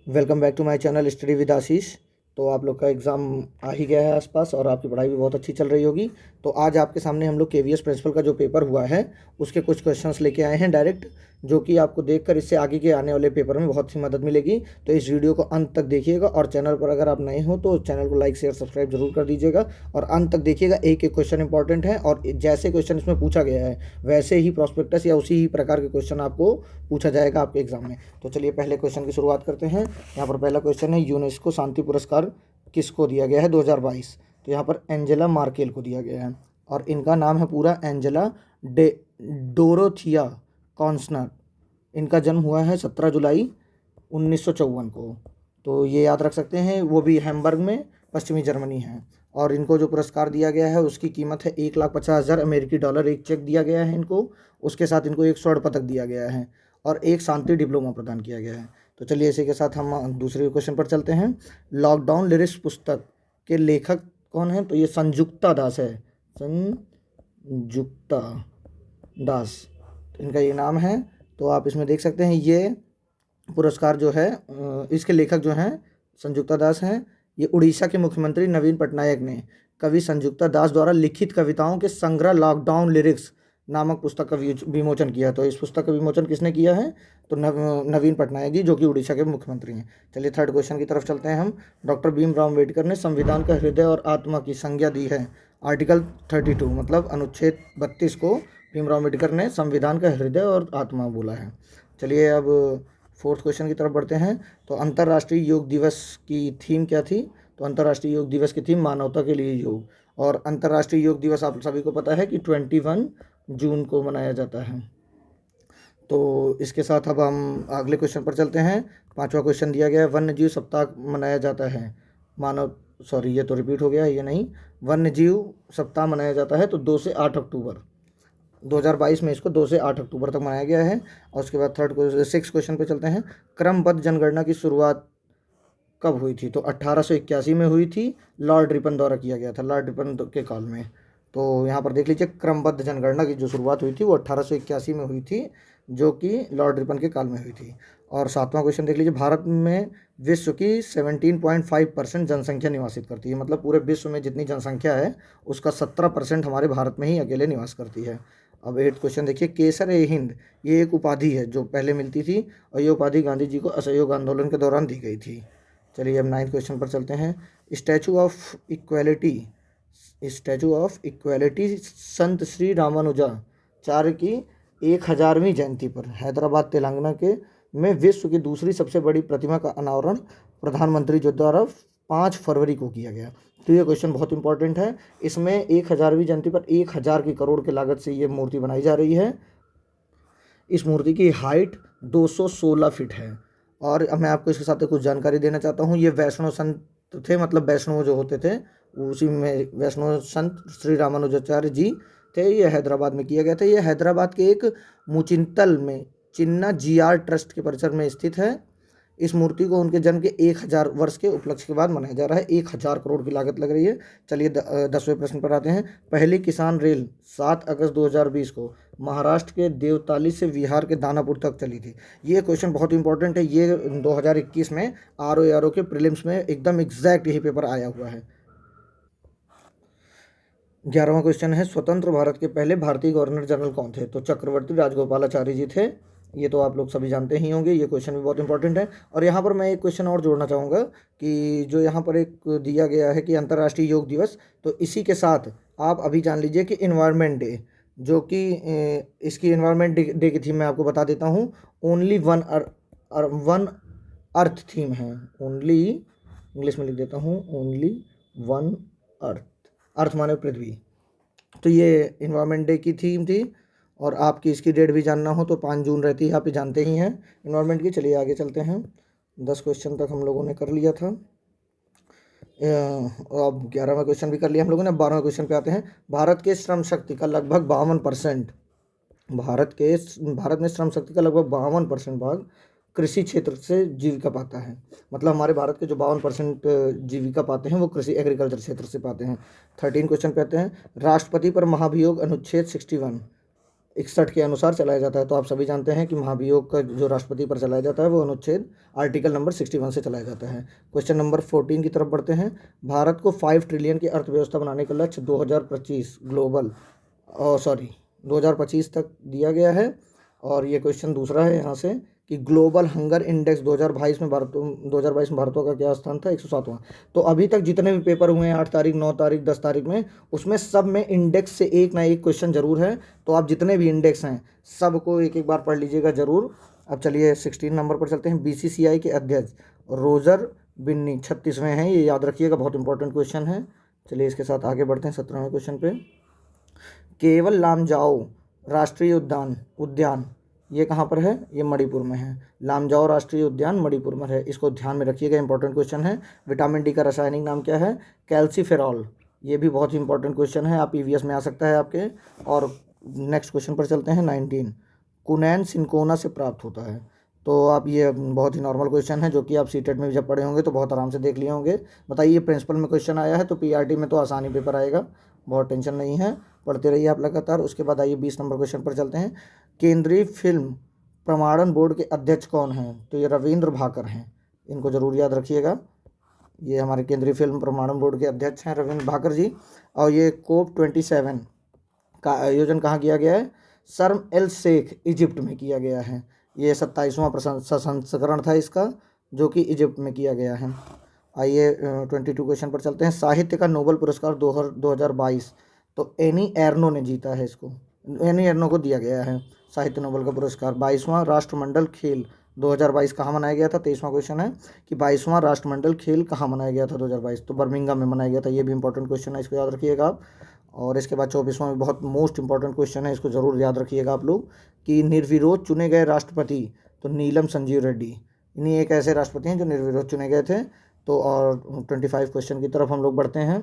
Welcome back to my channel study with Ashish. तो आप लोग का एग्ज़ाम आ ही गया है आसपास और आपकी पढ़ाई भी बहुत अच्छी चल रही होगी। तो आज आपके सामने हम लोग केवीएस प्रिंसिपल का जो पेपर हुआ है उसके कुछ क्वेश्चंस लेके आए हैं डायरेक्ट, जो कि आपको देखकर इससे आगे के आने वाले पेपर में बहुत सी मदद मिलेगी। तो इस वीडियो को अंत तक देखिएगा और चैनल पर अगर आप नए हो तो चैनल को लाइक शेयर सब्सक्राइब जरूर कर दीजिएगा और अंत तक देखिएगा। एक एक क्वेश्चन इंपॉर्टेंट है और जैसे क्वेश्चन इसमें पूछा गया है वैसे ही प्रॉस्पेक्टस या उसी ही प्रकार के क्वेश्चन आपको पूछा जाएगा आपके एग्जाम में। तो चलिए पहले क्वेश्चन की शुरुआत करते हैं। यहाँ पर पहला क्वेश्चन है, यूनेस्को शांति पुरस्कार किसको दिया गया है 2022? तो यहाँ पर एंजेला मार्केल को दिया गया है और इनका नाम है पूरा एंजेला डे डोरोथिया कॉन्सनर। इनका जन्म हुआ है 17 जुलाई 1954 को। तो ये याद रख सकते हैं, वो भी हैम्बर्ग में पश्चिमी जर्मनी है। और इनको जो पुरस्कार दिया गया है उसकी कीमत है 1,50,000 अमेरिकी डॉलर। एक चेक दिया गया है इनको, उसके साथ इनको एक स्वर्ण पदक दिया गया है और एक शांति डिप्लोमा प्रदान किया गया है। तो चलिए इसी के साथ हम दूसरे क्वेश्चन पर चलते हैं। लॉकडाउन लिरिक्स पुस्तक के लेखक कौन है? तो ये संजुक्ता दास है, संजुक्ता दास इनका ये नाम है। तो आप इसमें देख सकते हैं ये पुरस्कार जो है इसके लेखक जो हैं संजुक्ता दास हैं। ये उड़ीसा के मुख्यमंत्री नवीन पटनायक ने कवि संजुक्ता दास द्वारा लिखित कविताओं के संग्रह लॉकडाउन लिरिक्स नामक पुस्तक का विमोचन किया। तो इस पुस्तक का विमोचन किसने किया है? तो नवीन पटनायक जी, जो कि उड़ीसा के मुख्यमंत्री हैं। चलिए थर्ड क्वेश्चन की तरफ चलते हैं हम। डॉक्टर भीमराव अम्बेडकर ने संविधान का हृदय और आत्मा की संज्ञा दी है। आर्टिकल 32 मतलब अनुच्छेद 32 को भीमराव अम्बेडकर ने संविधान का हृदय और आत्मा बोला है। चलिए अब फोर्थ क्वेश्चन की तरफ बढ़ते हैं। तो अंतर्राष्ट्रीय योग दिवस की थीम क्या थी? तो अंतर्राष्ट्रीय योग दिवस की थीम मानवता के लिए योग। और अंतर्राष्ट्रीय योग दिवस आप सभी को पता है कि 21 जून को मनाया जाता है। तो इसके साथ अब हम अगले क्वेश्चन पर चलते हैं। पांचवा क्वेश्चन दिया गया है, वन्य जीव सप्ताह मनाया जाता है मानव सॉरी ये तो रिपीट हो गया, ये नहीं, वन्य जीव सप्ताह मनाया जाता है तो 2 से 8 अक्टूबर 2022 में इसको 2 से 8 अक्टूबर तक मनाया गया है। और उसके बाद सिक्स क्वेश्चन पे चलते हैं। क्रमबद्ध जनगणना की शुरुआत कब हुई थी? तो 1881 में हुई थी। लॉर्ड रिपन द्वारा किया गया था, लॉर्ड रिपन के काल में। तो यहाँ पर देख लीजिए, क्रमबद्ध जनगणना की जो शुरुआत हुई थी वो 1881 में हुई थी, जो कि लॉर्ड रिपन के काल में हुई थी। और सातवां क्वेश्चन देख लीजिए, भारत में विश्व की 17.5% जनसंख्या निवासित करती है। मतलब पूरे विश्व में जितनी जनसंख्या है उसका 17% हमारे भारत में ही अकेले निवास करती है। अब एट्थ क्वेश्चन देखिए, केसर ए हिंद ये एक उपाधि है जो पहले मिलती थी और ये उपाधि गांधी जी को असहयोग आंदोलन के दौरान दी गई थी। चलिए अब नाइन्थ क्वेश्चन पर चलते हैं। स्टैचू ऑफ इक्वेलिटी संत श्री रामानुजाचार्य की 1000वीं जयंती पर हैदराबाद तेलंगाना के में विश्व की दूसरी सबसे बड़ी प्रतिमा का अनावरण प्रधानमंत्री जी द्वारा 5 फरवरी को किया गया। तो ये क्वेश्चन बहुत इंपॉर्टेंट है। इसमें 1000वीं जयंती पर 1000 की करोड़ की लागत से ये मूर्ति बनाई जा रही है। इस मूर्ति की हाइट 216 फीट है। और अब मैं आपको इसके साथ कुछ जानकारी देना चाहता हूँ। ये वैष्णव संत थे, मतलब वैष्णव जो होते थे उसी में वैष्णव संत श्री रामानुजाचार्य जी थे। ये हैदराबाद में किया गया था। ये हैदराबाद के एक मुचिंतल में चिन्ना जीआर ट्रस्ट के परिसर में स्थित है। इस मूर्ति को उनके जन्म के 1000 वर्ष के उपलक्ष्य के बाद मनाया जा रहा है। 1000 करोड़ की लागत लग रही है। चलिए 10वें प्रश्न पर आते हैं। पहली किसान रेल 7 अगस्त 2020 को महाराष्ट्र के देवताली से बिहार के दानापुर तक चली थी। ये क्वेश्चन बहुत इंपॉर्टेंट है। ये 2021 में आरओ के प्रीलिम्स में एकदम एग्जैक्ट यही पेपर आया हुआ है। 11वां क्वेश्चन है, स्वतंत्र भारत के पहले भारतीय गवर्नर जनरल कौन थे? तो चक्रवर्ती राजगोपालाचारी जी थे। ये तो आप लोग सभी जानते ही होंगे। ये क्वेश्चन भी बहुत इंपॉर्टेंट है। और यहाँ पर मैं एक क्वेश्चन और जोड़ना चाहूँगा कि जो यहाँ पर एक दिया गया है कि अंतर्राष्ट्रीय योग दिवस, तो इसी के साथ आप अभी जान लीजिए कि इन्वायरमेंट डे, जो कि इसकी इन्वायरमेंट डे की थीम मैं आपको बता देता हूँ। ओनली वन अर्थ थीम है। ओनली, इंग्लिश में लिख देता हूँ, ओनली वन अर्थ, अर्थ माने पृथ्वी। तो ये इन्वायरमेंट डे की थीम थी। और आपकी इसकी डेट भी जानना हो तो 5 जून रहती है, आप ही जानते ही हैं इन्वायरमेंट की। चलिए आगे चलते हैं। 10 क्वेश्चन तक हम लोगों ने कर लिया था। अब 11वां क्वेश्चन भी कर लिया हम लोगों ने। 12वें क्वेश्चन पे आते हैं। भारत के श्रम शक्ति का लगभग 52%, भारत में श्रम शक्ति का लगभग 52% भाग कृषि क्षेत्र से जीविका पाता है। मतलब हमारे भारत के जो 52% जीविका पाते हैं वो कृषि एग्रीकल्चर क्षेत्र से पाते हैं। 13 क्वेश्चन पे आते हैं। राष्ट्रपति पर महाभियोग अनुच्छेद 61 61 के अनुसार चलाया जाता है। तो आप सभी जानते हैं कि महाभियोग का जो राष्ट्रपति पर चलाया जाता है वो अनुच्छेद आर्टिकल नंबर 61 से चलाया जाता है। क्वेश्चन नंबर 14 की तरफ बढ़ते हैं। भारत को 5 ट्रिलियन की अर्थव्यवस्था बनाने का लक्ष्य 2025 तक दिया गया है। और ये क्वेश्चन दूसरा है यहाँ से कि ग्लोबल हंगर इंडेक्स 2022 में भारतों का क्या स्थान था, 107वां। तो अभी तक जितने भी पेपर हुए हैं 8 तारीख, 9 तारीख, 10 तारीख में, उसमें सब में इंडेक्स से एक ना एक क्वेश्चन जरूर है। तो आप जितने भी इंडेक्स हैं सबको एक एक बार पढ़ लीजिएगा जरूर। अब चलिए 16 नंबर पर चलते हैं। BCCI के अध्यक्ष रोजर बिन्नी 36वें हैं, ये याद रखिएगा, बहुत इंपॉर्टेंट क्वेश्चन है। चलिए इसके साथ आगे बढ़ते हैं 17वें क्वेश्चन पे। केवल लामजाओ राष्ट्रीय उद्यान ये कहाँ पर है, ये मणिपुर में है। लामजाओ राष्ट्रीय उद्यान मणिपुर में है, इसको ध्यान में रखिएगा, इंपॉर्टेंट क्वेश्चन है। विटामिन डी का रासायनिक नाम क्या है, कैल्सीफेरॉल। ये भी बहुत ही इंपॉर्टेंट क्वेश्चन है, आप EVS में आ सकता है आपके। और नेक्स्ट क्वेश्चन पर चलते हैं 19। कुनैन सिंकोना से प्राप्त होता है। तो आप ये बहुत ही नॉर्मल क्वेश्चन है जो कि आप सीटेट में भी जब पढ़े होंगे तो बहुत आराम से देख लिए होंगे। बताइए प्रिंसिपल में क्वेश्चन आया है तो PRT में तो आसानी पेपर आएगा, बहुत टेंशन नहीं है, पढ़ते रहिए आप लगातार। उसके बाद आइए 20 नंबर क्वेश्चन पर चलते हैं। केंद्रीय फिल्म प्रमाणन बोर्ड के अध्यक्ष कौन हैं, तो ये रविंद्र भाकर हैं, इनको जरूर याद रखिएगा। ये हमारे केंद्रीय फिल्म प्रमाणन बोर्ड के अध्यक्ष हैं रविंद्र भाकर जी। और ये COP27 का आयोजन कहाँ किया गया है, शर्म एल शेख इजिप्ट में किया गया है। ये 27वां संस्करण था इसका, जो कि इजिप्ट में किया गया है। आइए 22 क्वेश्चन पर चलते हैं। साहित्य का नोबेल पुरस्कार 2022 तो एनी एर्नो ने जीता है, इसको एनी एर्नो को दिया गया है साहित्य नोबेल का पुरस्कार। 22वां राष्ट्रमंडल खेल 2022 कहाँ मनाया गया था, 23वां क्वेश्चन है कि 22वां राष्ट्रमंडल खेल कहाँ मनाया गया था 2022, तो बर्मिंघम में मनाया गया था। ये भी इंपॉर्टेंट क्वेश्चन है, इसको याद रखिएगा आप। और इसके बाद 24वां में बहुत मोस्ट इंपॉर्टेंट क्वेश्चन है, इसको ज़रूर याद रखिएगा आप लोग कि निर्विरोध चुने गए राष्ट्रपति तो नीलम संजीव रेड्डी, इन्हीं एक ऐसे राष्ट्रपति हैं जो निर्विरोध चुने गए थे। तो और 25 क्वेश्चन की तरफ हम लोग बढ़ते हैं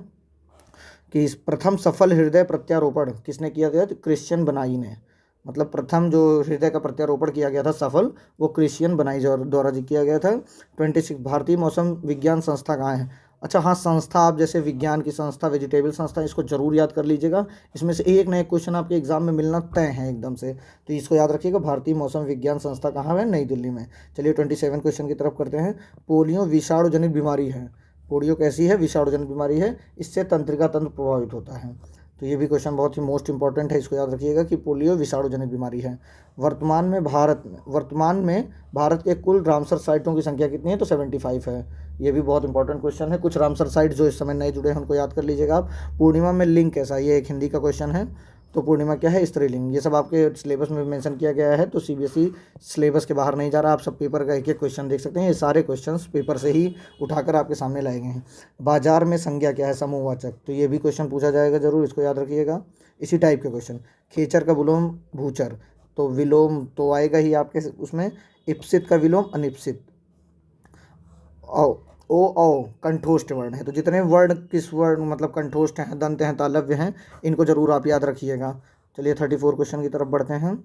कि इस प्रथम सफल हृदय प्रत्यारोपण किसने किया गया, तो क्रिश्चियन बनाई ने, मतलब प्रथम जो हृदय का प्रत्यारोपण किया गया था सफल, वो क्रिश्चियन बनाई द्वारा जी किया गया था। 26 भारतीय मौसम विज्ञान संस्था कहाँ है। अच्छा हाँ, संस्था आप जैसे विज्ञान की संस्था, वेजिटेबल संस्था, इसको जरूर याद कर लीजिएगा, इसमें से एक ना एक क्वेश्चन आपके एग्जाम में मिलना तय है एकदम से, तो इसको याद रखिएगा। भारतीय मौसम विज्ञान संस्था कहाँ है, नई दिल्ली में। चलिए 27 क्वेश्चन की तरफ करते हैं। पोलियो विषाणु जनित बीमारी है, पोलियो कैसी है, विषाणु जनित बीमारी है, इससे तंत्रिका तंत्र प्रभावित होता है। तो ये भी क्वेश्चन बहुत ही मोस्ट इंपॉर्टेंट है, इसको याद रखिएगा कि पोलियो विषाणु जनित बीमारी है। वर्तमान में भारत के कुल रामसर साइटों की संख्या कितनी है, तो 75 है। ये भी बहुत इंपॉर्टेंट क्वेश्चन है। कुछ रामसर साइट जो इस समय नए जुड़े हैं उनको याद कर लीजिएगा आप। पूर्णिमा में लिंग कैसा, ये एक हिंदी का क्वेश्चन है, तो पूर्णिमा क्या है, स्त्रीलिंग। ये सब आपके सिलेबस में मेंशन किया गया है, तो CBSE सिलेबस के बाहर नहीं जा रहा, आप सब पेपर का एक एक क्वेश्चन देख सकते हैं। ये सारे क्वेश्चंस पेपर से ही उठाकर आपके सामने लाए गए हैं। बाजार में संज्ञा क्या है, समूहवाचक, तो ये भी क्वेश्चन पूछा जाएगा जरूर, इसको याद रखिएगा। इसी टाइप के क्वेश्चन, खेचर का विलोम भूचर, तो विलोम तो आएगा ही आपके उसमें। इप्सित का विलोम अनिप्सित। ओ कंठोष्ठ वर्ण है, तो जितने वर्ण किस वर्ण मतलब कंठोष्ठ हैं, दंत हैं, तालव्य हैं, इनको जरूर आप याद रखिएगा। चलिए 34 क्वेश्चन की तरफ बढ़ते हैं।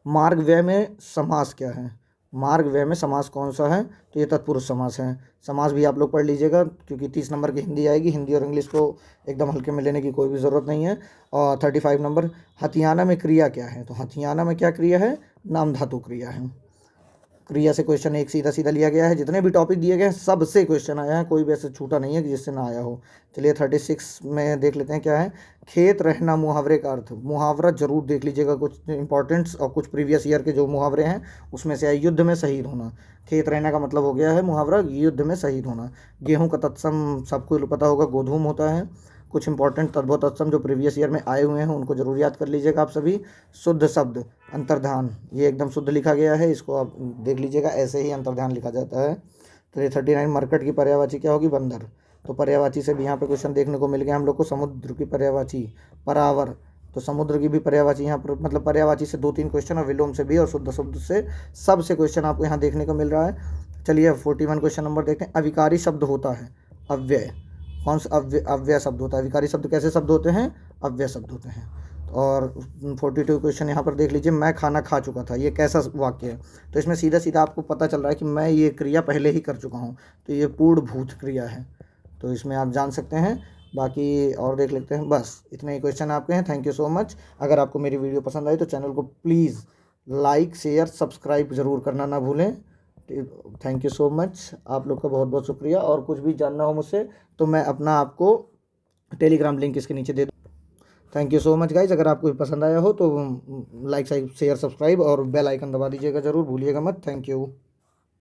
मार्ग व्यय में समास क्या है, मार्ग व्यय में समास कौन सा है, तो ये तत्पुरुष समास है। समास भी आप लोग पढ़ लीजिएगा क्योंकि 30 नंबर की हिंदी आएगी, हिंदी और इंग्लिश को एकदम हल्के में लेने की कोई भी ज़रूरत नहीं है। और 35 नंबर हथियाना में क्रिया क्या है, तो हथियाना में क्या क्रिया है, नाम धातु क्रिया है। क्रिया से क्वेश्चन एक सीधा सीधा लिया गया है, जितने भी टॉपिक दिए गए हैं सब से क्वेश्चन आया है, कोई भी ऐसे छूटा नहीं है कि जिससे ना आया हो। चलिए 36 में देख लेते हैं क्या है। खेत रहना मुहावरे का अर्थ, मुहावरा जरूर देख लीजिएगा, कुछ इंपॉर्टेंट्स और कुछ प्रीवियस ईयर के जो मुहावरे हैं उसमें से है। युद्ध में शहीद होना, खेत रहना का मतलब हो गया है मुहावरा युद्ध में शहीद होना। गेहूँ का तत्सम सबको पता होगा गोधूम होता है। कुछ इंपॉर्टेंट तद्भव तत्सम जो प्रीवियस ईयर में आए हुए हैं उनको जरूर याद कर लीजिएगा आप सभी। शुद्ध शब्द अंतर्धान, ये एकदम शुद्ध लिखा गया है, इसको आप देख लीजिएगा, ऐसे ही अंतर्धान लिखा जाता है। तो ये 39 मरकट की पर्यायवाची क्या होगी, बंदर, तो पर्यायवाची से भी यहाँ पे क्वेश्चन देखने को मिल गया हम लोग को। समुद्र की पर्यायवाची परावर, तो समुद्र की भी पर्यायवाची यहाँ पर, मतलब पर्यायवाची से 2-3 क्वेश्चन और विलोम से भी और शुद्ध शब्द से सबसे क्वेश्चन आपको यहाँ देखने को मिल रहा है। चलिए 41 क्वेश्चन नंबर देखते हैं। अविकारी शब्द होता है अव्यय, कौन सा अव्यय शब्द होता है, विकारी शब्द कैसे शब्द होते हैं, अव्यय शब्द होते हैं। और 42 क्वेश्चन यहाँ पर देख लीजिए। मैं खाना खा चुका था, ये कैसा वाक्य है, तो इसमें सीधा सीधा आपको पता चल रहा है कि मैं ये क्रिया पहले ही कर चुका हूँ, तो ये पूर्ण भूत क्रिया है। तो इसमें आप जान सकते हैं बाकी और देख लेते हैं। बस इतने ही क्वेश्चन आपके हैं। Thank you so much. अगर आपको मेरी वीडियो पसंद आई तो चैनल को प्लीज़ लाइक शेयर सब्सक्राइब ज़रूर करना ना भूलें। थैंक यू सो मच, आप लोग का बहुत बहुत शुक्रिया। और कुछ भी जानना हो मुझसे तो मैं अपना आपको टेलीग्राम लिंक इसके नीचे दे दूँ। Thank you so much guys. अगर आपको पसंद आया हो तो लाइक शेयर सब्सक्राइब और बेल आइकन दबा दीजिएगा ज़रूर, भूलिएगा मत। Thank you.